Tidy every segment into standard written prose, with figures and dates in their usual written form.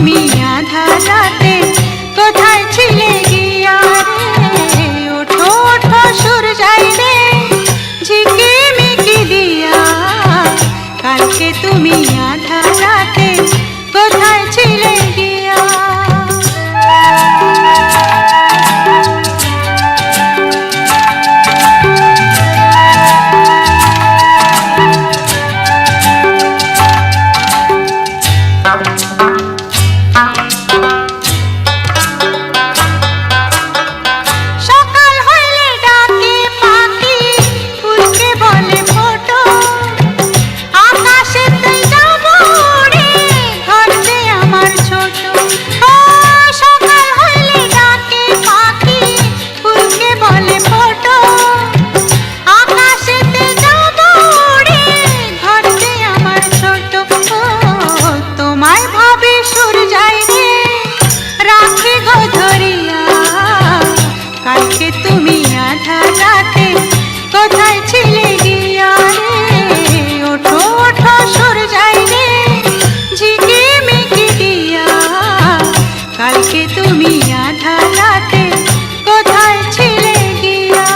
তুমি আধা রাতে কোথায় ছিলে গিয়া রে? ওঠো ওঠো সূর্যাই রে ঝিকিমিকি দিয়া, কালকে তুমি আধা রাতে কোথায় ছিলে গিয়া? তুমি আধা রাতে কোথায় ছিলে গিয়া রে? ওঠো ওঠো সূর্যাই রে ঝিকিমিকি দিয়া, কালকে তুমি আধা রাতে কোথায় ছিলে গিয়া?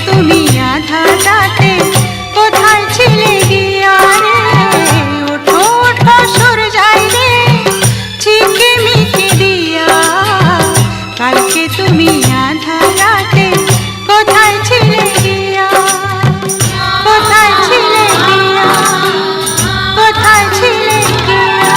তুমি আধা রাতে কোথায় ছিলে গিয়া রে? ওঠো ওঠো সূর্যাই রে ঝিকিমিকি দিয়া, কালকে তুমি আধা রাতে কোথায় ছিলে গিয়া? কোথায় ছিলে গিয়া? কোথায় ছিলে গিয়া?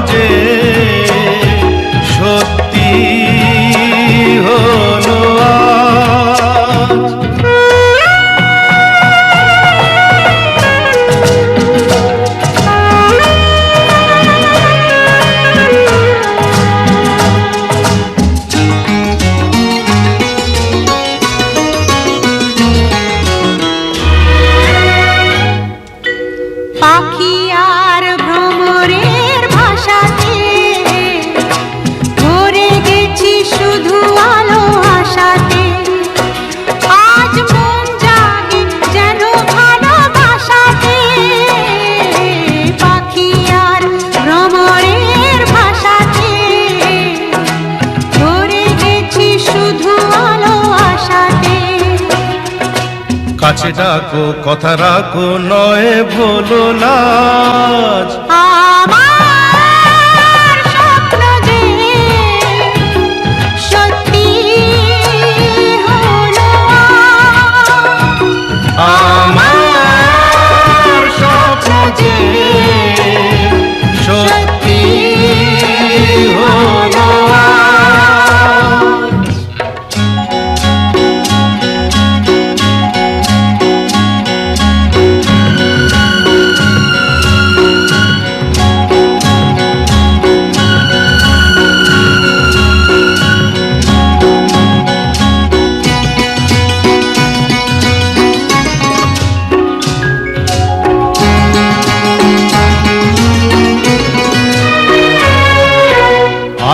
যে সত্যি হলো আজ। পাখি আর ভ্রমরের ভাষাতে কাছে ডাকো কথা রাখো নয় ভোলো লাজ। আমার স্বপ্ন যে সত্যি হলো আমার স্বপ্ন যে সত্যি হলো আজ।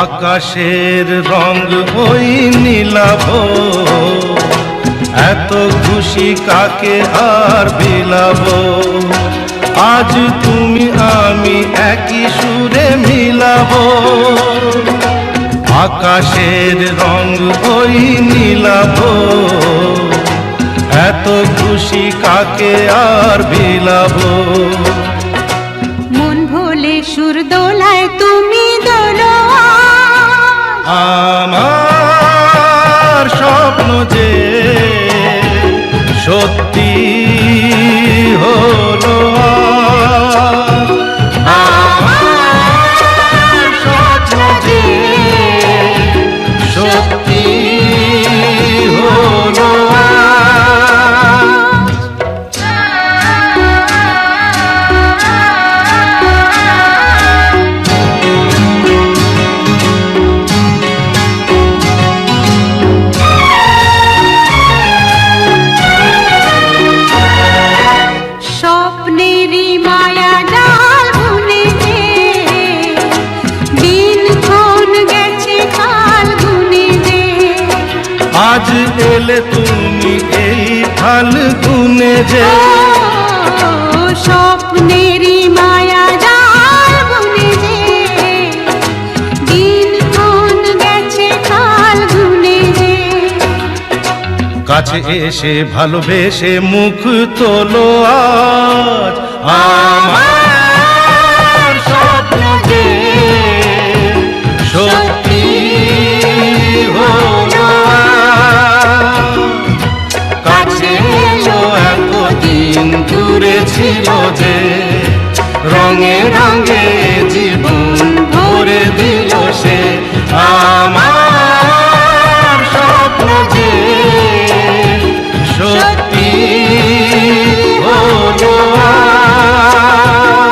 আকাশের রং ওই নীলাভ, এত খুশি কাকে আর বিলাব। আজ তুমি আমি একই সুরে মিলাব। আকাশের রং ওই নীলাভ, এত খুশি কাকে আর বিলাব। মন ভোলে সুর দোলায় তুমি দোলো আমার স্বপ্ন যে সত্যি হলো আজ। আমার স্বপ্ন যে সত্যি হলো স্বপ্নেরই মায়া জাল বুনে যে দিনক্ষণ গেছে কাল গুনে যে। আজ এলে তুমি এই ফাল্গুনে যে। ও স্বপ্নেরই মায়া জাল বুনে যে দিনক্ষণ গেছে কাল গুনে যে। কাছে এসে ভালোবেসে মুখ তোলো আজ। আমার স্বপ্ন যে সত্যি হলো আজ। কাছে এলো এতদিন দূরে ছিল যে, রঙে রঙে জীবন ভরে দিল সে। আমার স্বপ্ন যে সত্যি হলো আজ।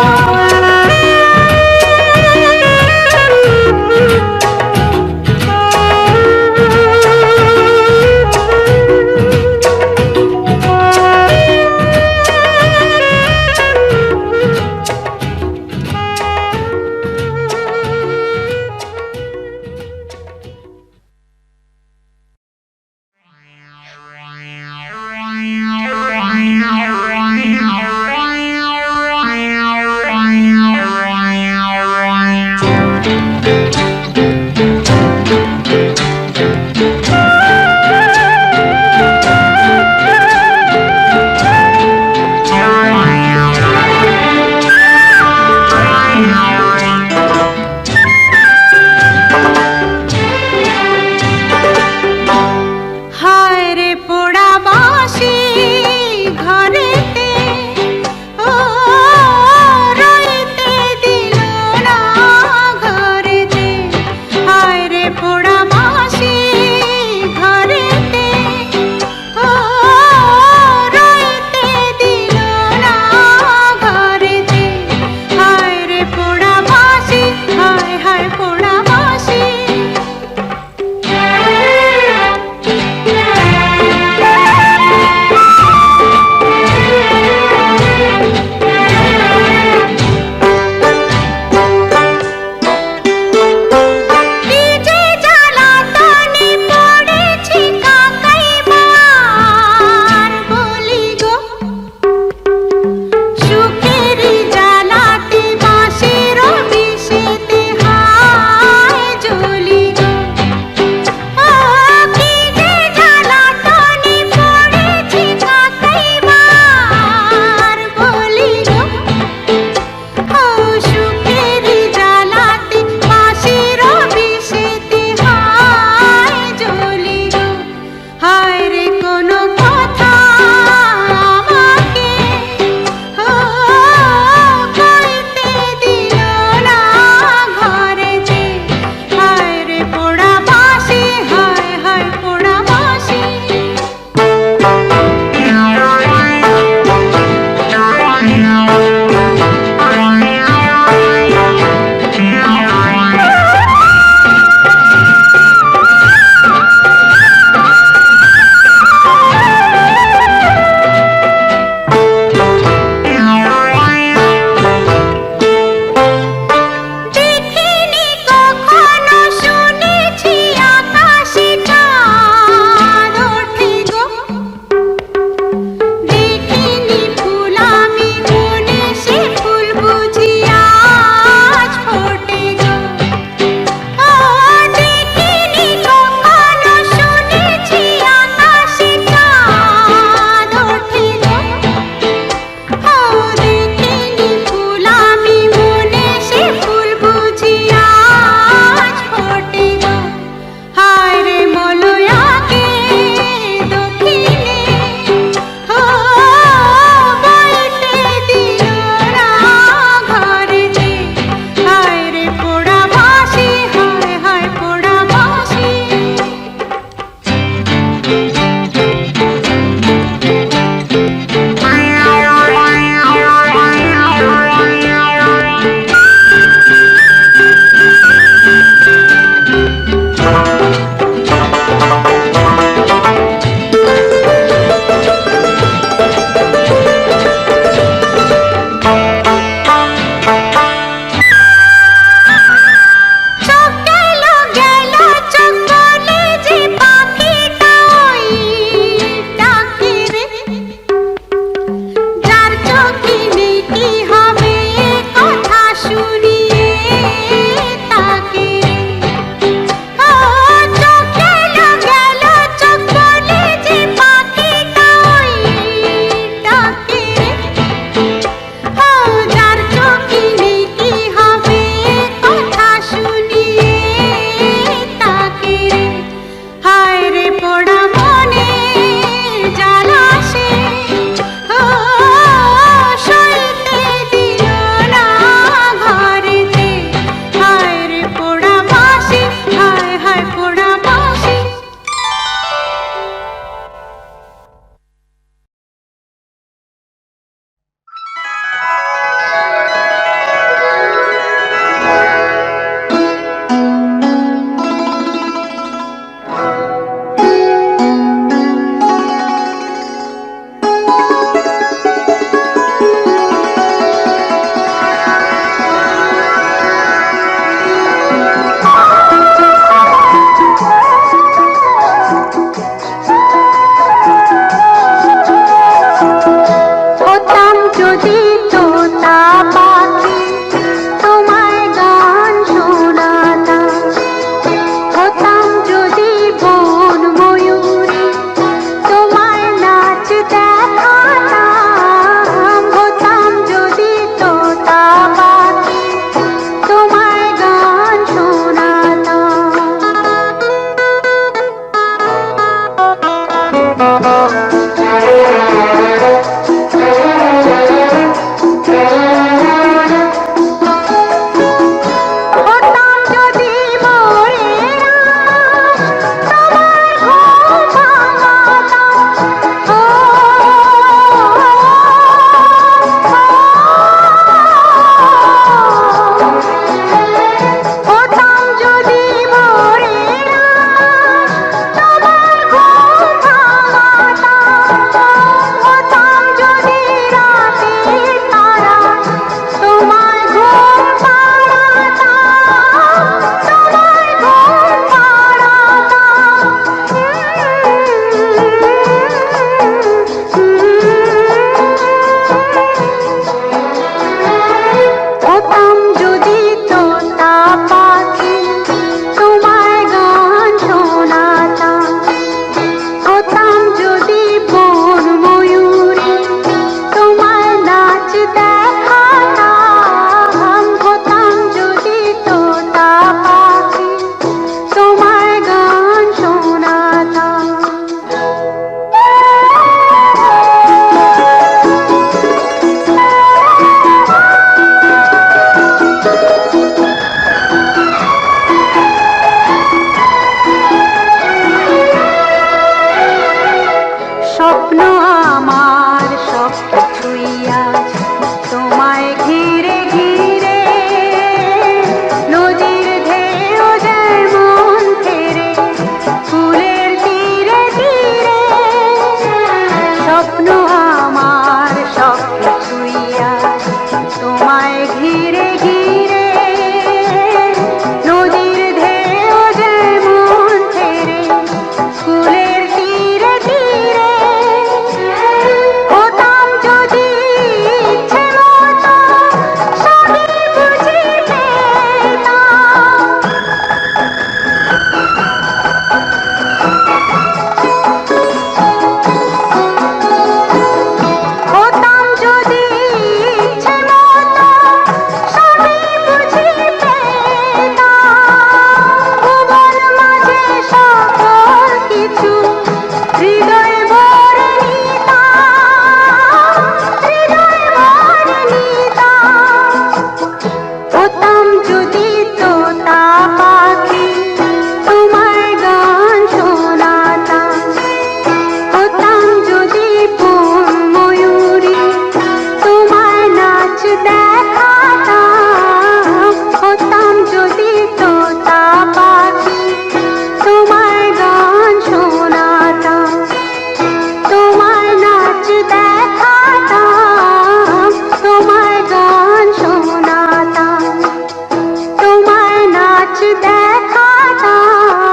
নাচ দেখাতাম,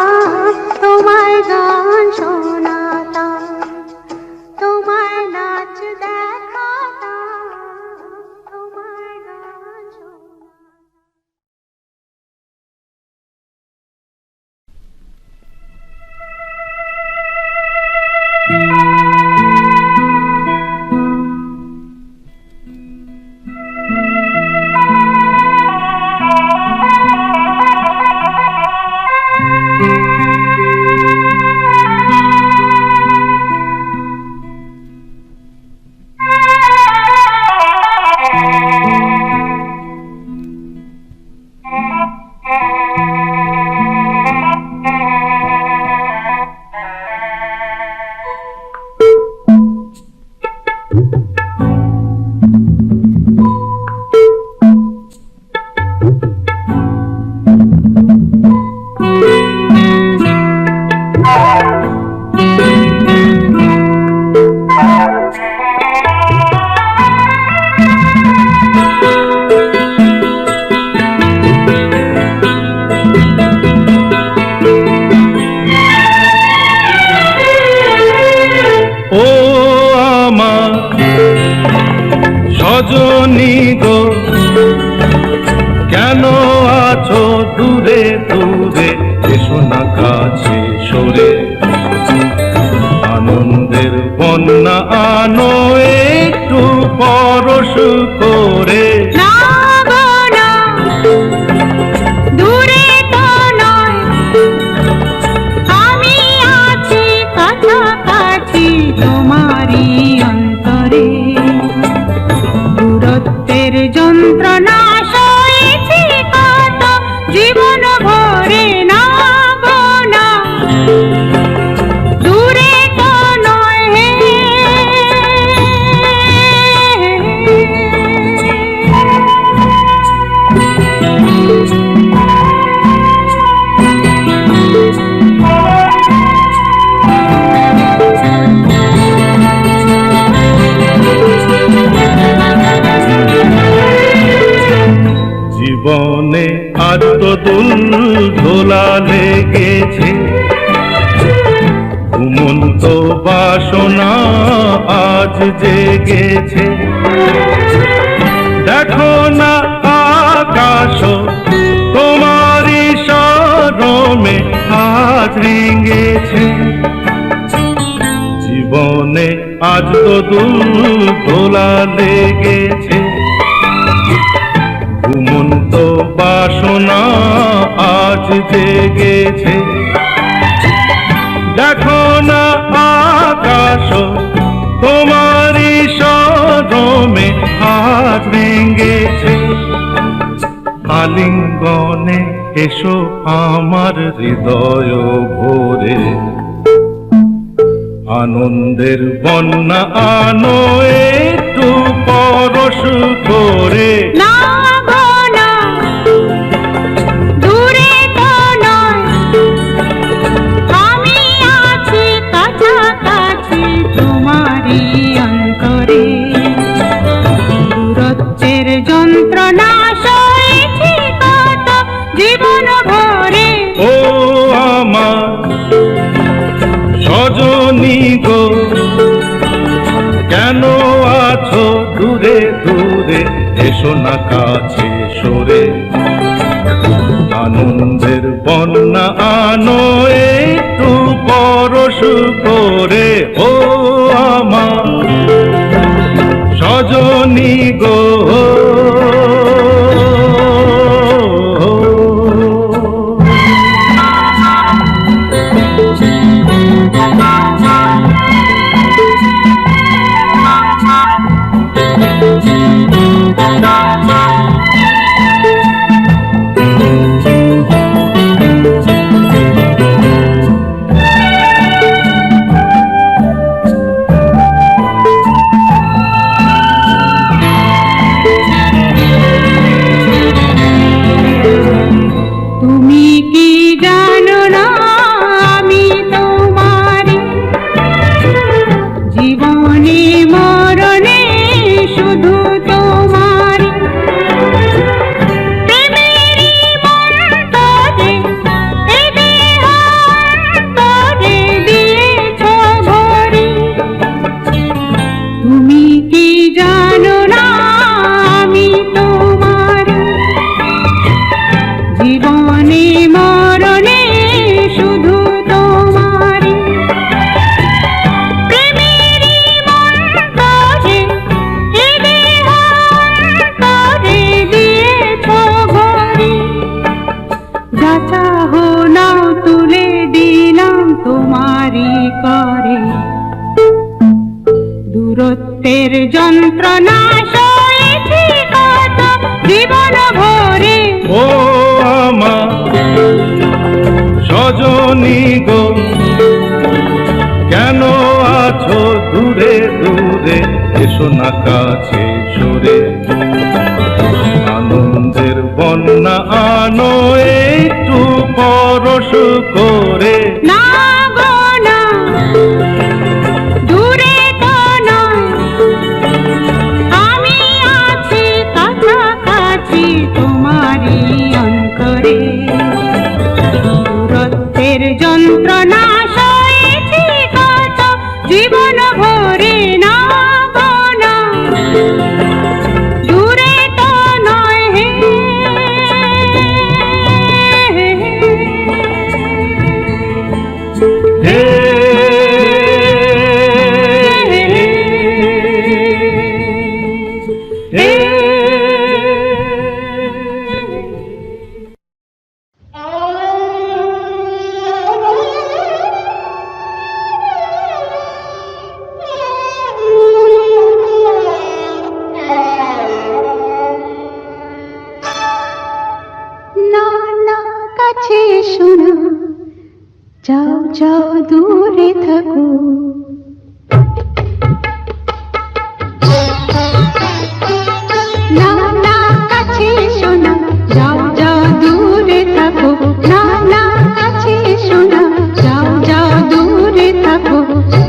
তোমায় গান শোনাতাম, তোমায় নাচ দেখাতাম, তোমায় গান শোনাতাম। ও আমার সজনী গো, কেন আছো দূরে দূরে, এসো না কাছে সরে। আনন্দের বন্যা আনো একটু পরশ করে। না গো না, দূরে তো নয়, আমি আছি কাছাকাছি তোমারই অন্তরে। দূরত্বের যন্ত্রণা সয়েছি কত জীবন ভরে। না গো না, দূরে তো নয়, জীবনে আজ তো দুল ঝোলা লেগেছে, ঘুমন্ত বাসনা আজ জেগেছে। দেখো না আকাশ তোমারই শরমে আজ রেঙেছে। জীবনে আজ তো দুল ঝোলা লেগেছে, ঘুমন্ত বাসনা আজ জেগেছে। দেখো না আকাশ তোমারই শরমে আজ ভেঙেছে। আলিঙ্গনে এসো আমার হৃদয় ভরে, আনন্দের বন্যা আনো একটু পরশ করে। না গো না, দূরে তো নয়, আমি আছি কাছাকাছি তোমারই অন্তরে। দূরত্বের যন্ত্রণা সয়েছি কত জীবন ভরে। ও আমার সজনী গো, কেন আছো দূরে দূরে, এসো না কাছে সরে। আনন্দের বন্যা আনো একটু পরশ করে। ও আমার সজনী গো, দূরত্বের যন্ত্রণা সয়েছি কত জীবন ভরে। ও আমার সজনী গো, কেন আছো দূরে দূরে, এসো না কাছে সরে। আনন্দের বন্যা আনো একটু পরশ করে। না গো না, দূরে তো নয়, আমি আছি কাছাকাছি তোমারই অন্তরে। দূরত্বের যন্ত্রণা সয়েছি কত জীবন ভরে। না গো না, দূরে তো নয় হে। হে হে না না, কাছে শোনো, যাও যাও দূরে থাকো। না না, কাছে শোনো, যাও যাও দূরে থাকো। না না, কাছে শোনো, যাও যাও দূরে থাকো।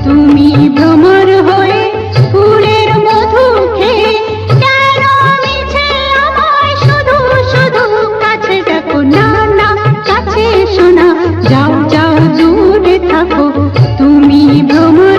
তুমি ভ্রমর হয়ে ফুলের মধু খেয়ে কেন মিছে আমায় শুধু শুধু কাছে ডাকো। না না, কাছে শোনো, যাও যাও দূরে থাকো। তুমি ভ্রমর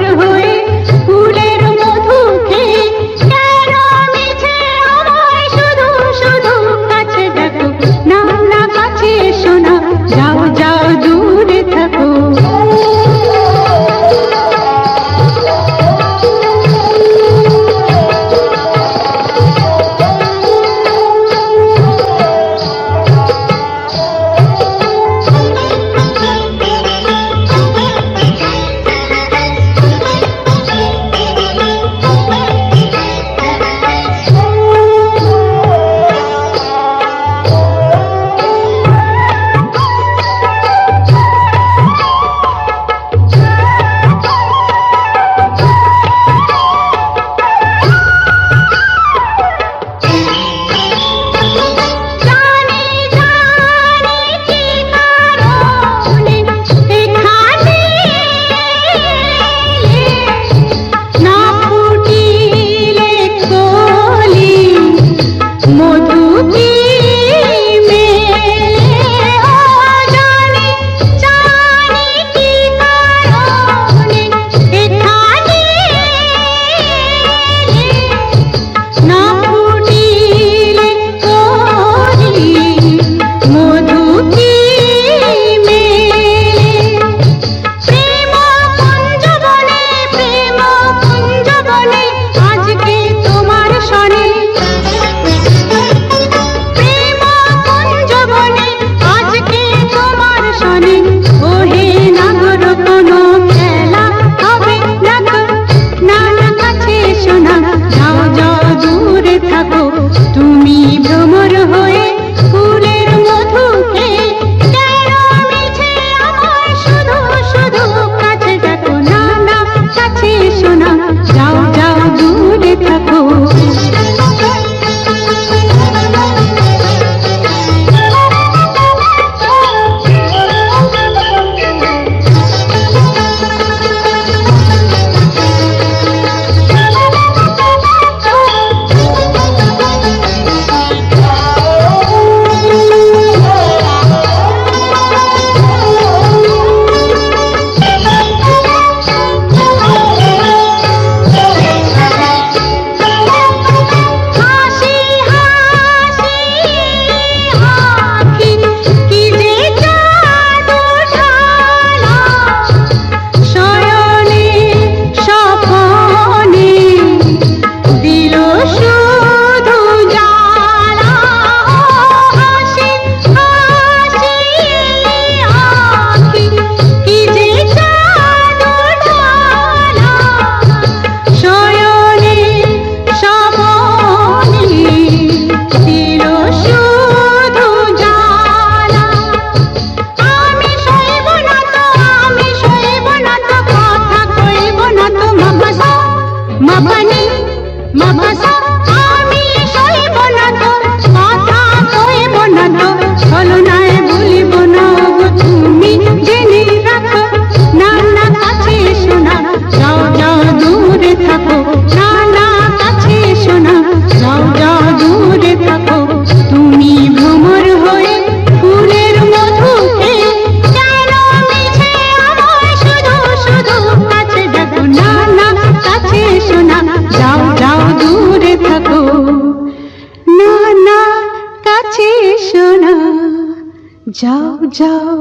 যাও যাও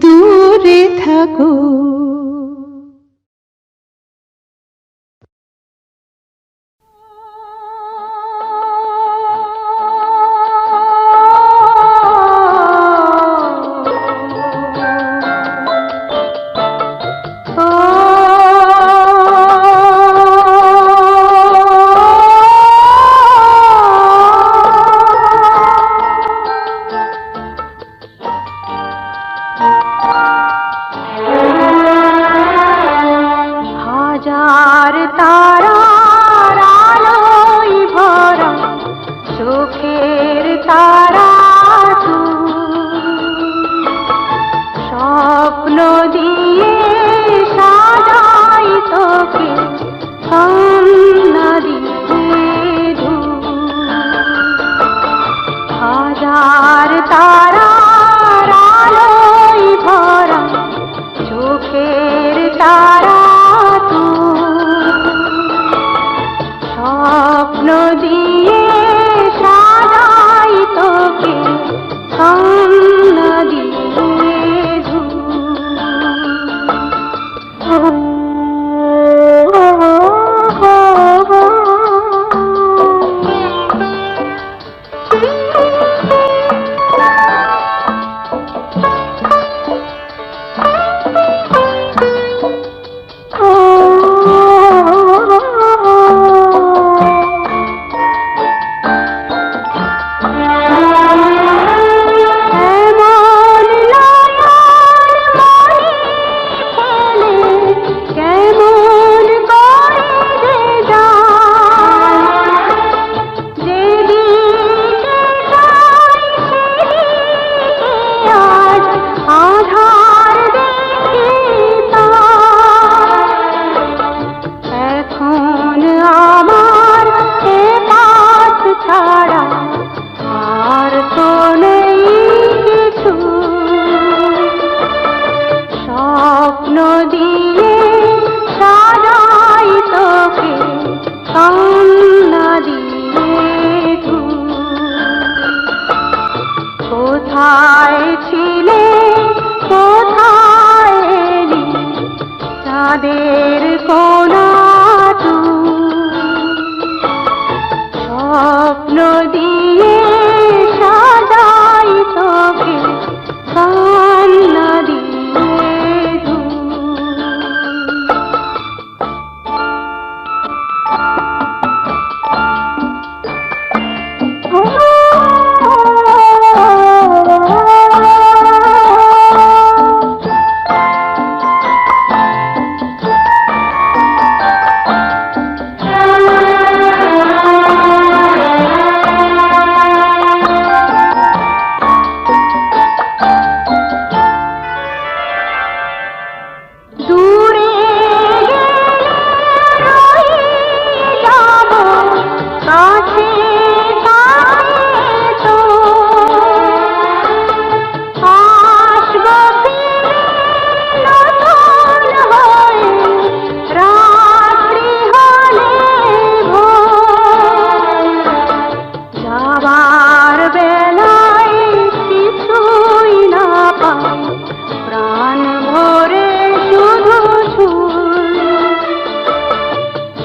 দূরে থাকো। হাজার তারার আলোয় ভরা চোখের তারা তুই, স্বপ্ন দিয়ে সাজাই তোকে কান্না দিয়ে ধুই। হাজার তারার আলোয় ভরা চোখের তারা স্বপ্ন দিয়ে সাজাই তোকে কান্না দিয়ে ধুই। স্বপ্ন দিয়ে সাজাই তোকে কান্না দিয়ে ধুই। কোথায় ছিলে কোথায় এলি চাঁদের কোনা তুই, স্বপ্ন দিয়ে সাজাই তোকে কান্না দিয়ে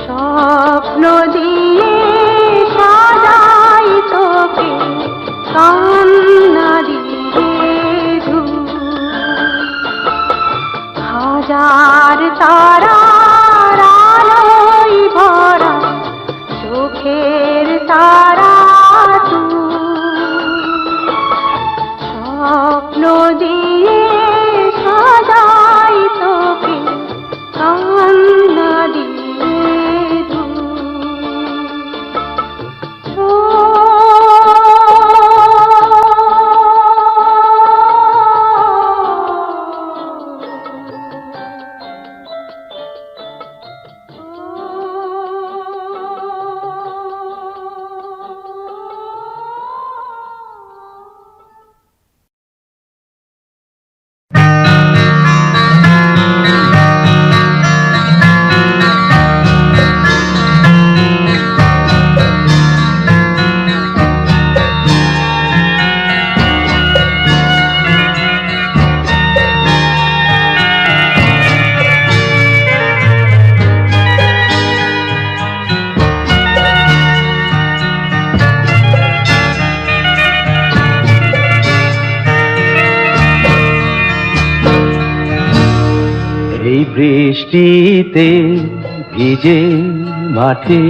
স্বপ্ন দিয়ে সাজাই তোকে কান্না দিয়ে ধুই। হাজার তারার আলোয় ভরা চোখের তারা তুই, স্বপ্ন দিয়ে সাজাই তোকে কান্না দিয়ে বৃষ্টিতে ভিজে মাঠে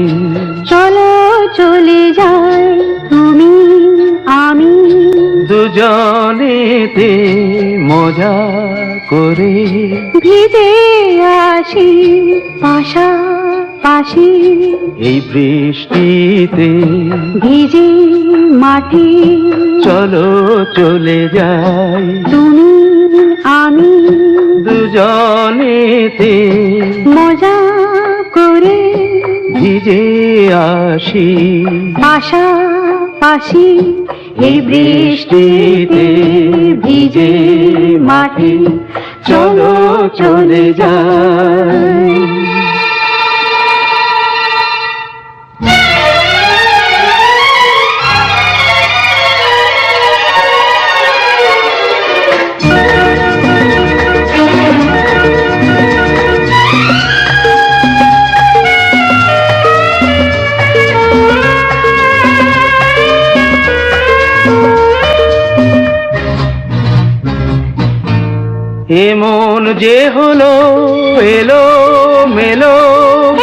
চলো চলে যাই তুমি আমি, দুজনেতে মজা করে ভিজে আসি পাশাপাশি, এই বৃষ্টিতে ভিজে মাঠে চলো চলে যাই তুমি আমি, দুজনেতে মজা করে ভিজে আসি পাশাপাশি, এই বৃষ্টিতে ভিজে মাঠে চলো চলে যাই। এমন যে হলো এলো মেলো,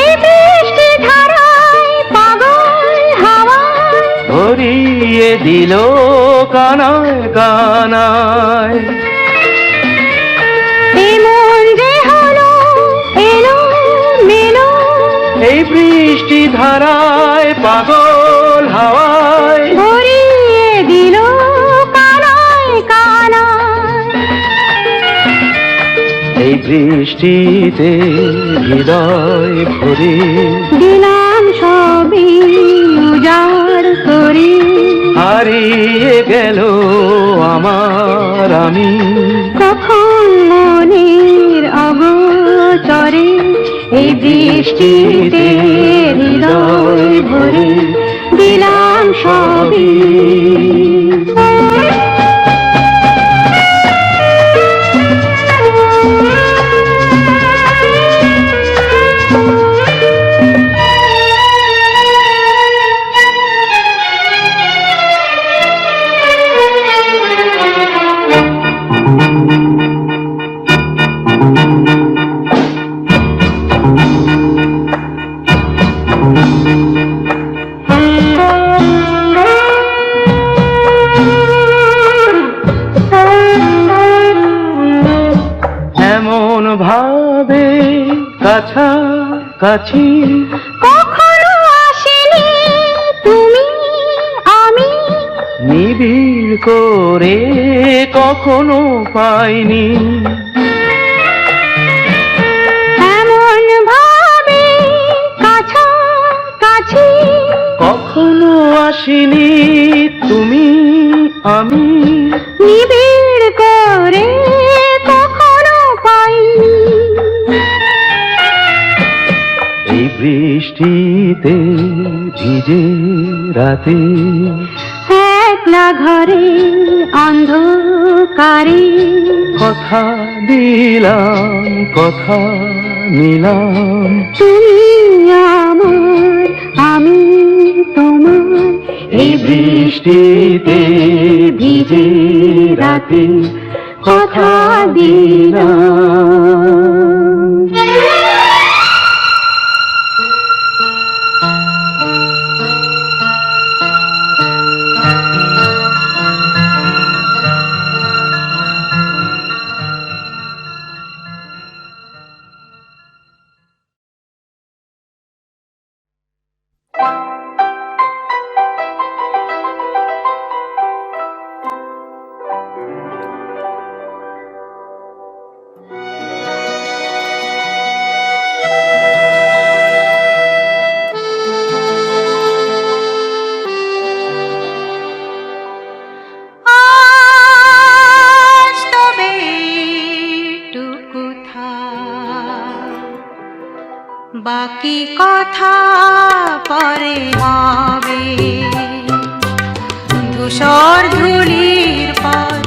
এই বৃষ্টি ধারায় পাগল হাওয়ায় ভরিয়ে দিল কানায় কানায়, এমন যে হলো এলো মেলো, এই বৃষ্টি ধারায় পাগল হাওয়ায় ভরিয়ে দিল কানায় কানায়, এই বৃষ্টিতে হৃদয় ভরে দিলাম সবই উজাড় করে, হারিয়ে গেল আমার আমি কখন মনের অগোচরে, এই বৃষ্টিতে হৃদয় ভরে দিলাম সবই। এমন ভাবে কাছাকাছি কখনো আসেনি তুমি আমি, নিবিড় করে কখনো পাইনি, এমন ভাবে কাছাকাছি কখনো আসিনি তুমি আমি, নিবিড় করে কখনো পাইনি, এই বৃষ্টিতে ভিজে রাতে একলা ঘরে অন্ধকারে, কথা দিলাম কথা নিলাম, তুমি আমার আমি তোমার, এই বৃষ্টিতে ভিজে রাতে কথা দিলাম। বাকি কথা পরে হবে, ধূসর ধুলির পথ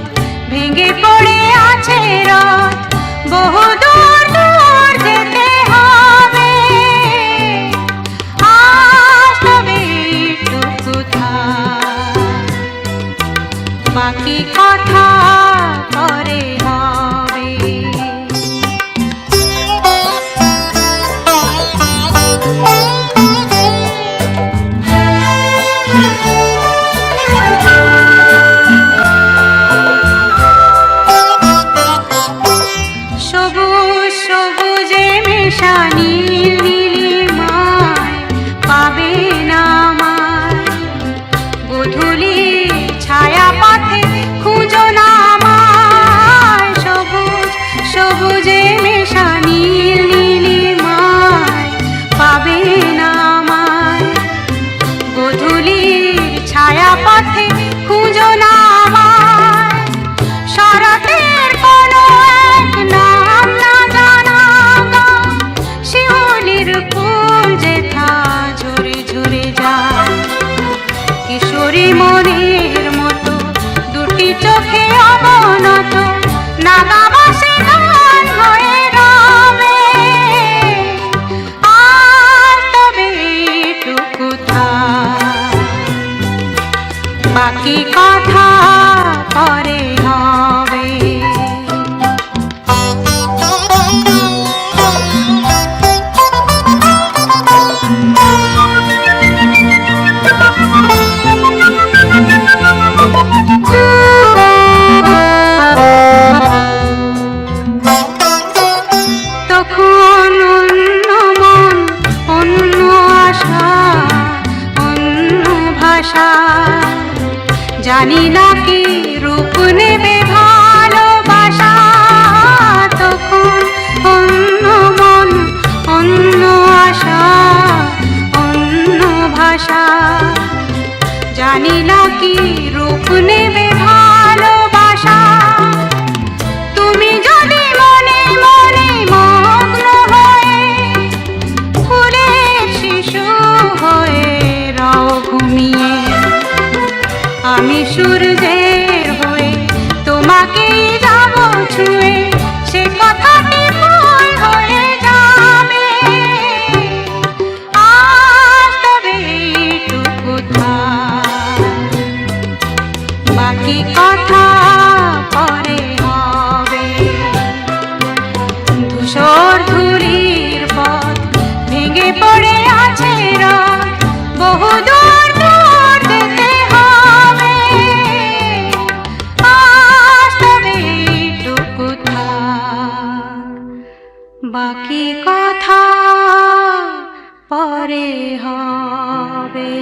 ভেঙে পড়ে আছে রথ, বহু দূর দূর যেতে হবে, আজ তবে একটু থাক, বাকি কথা পরে হবে। বাকি কথা পরে হবে।